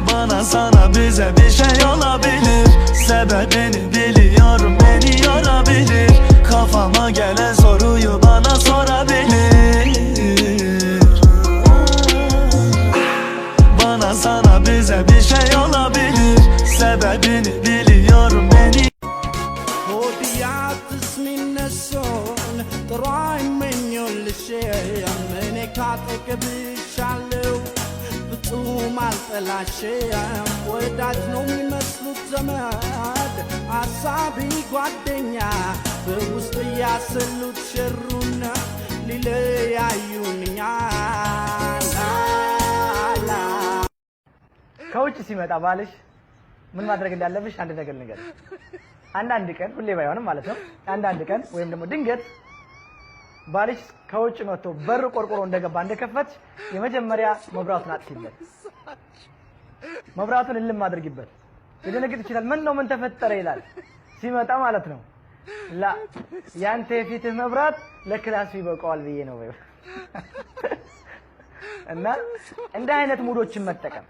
Bana sana bize bir şey olabilir. Sebebini biliyorum, beni yorabilir. Kafama gelen soruyu bana sorabilir. Bana sana bize bir şey olabilir. Sebebini biliyorum, beni ሆዲያትስ ሚነሶን ጥሯይ መኞልሽ እኔ ካጠገብሻለሁ ፍጹም አልጠላሽም ወዳጅ ነው የሚመስሉት ዘመድ አሳቢ ጓደኛ በውስጥ ያሰሉት ሸሩና ሊለያዩኛል ከውጭ ሲመጣ ባልሽ ምን ማድረግ እንዳለብሽ አንድ ነገር ንገር። አንዳንድ ቀን ሁሌ ባይሆንም ማለት ነው አንዳንድ ቀን ወይም ደግሞ ድንገት ባልሽ ከውጭ መጥቶ በር ቆርቆሮ እንደገባ እንደከፈትሽ የመጀመሪያ መብራቱን አጥፊበት። መብራቱን እልም አድርጊበት። ሊደነግጥ ይችላል። ምን ተፈጠረ ይላል ሲመጣ ማለት ነው። ላ ያንተ የፊትህ መብራት ለክላስ ይበቃዋል ብዬ ነው። እና እንደ አይነት ሙዶችን መጠቀም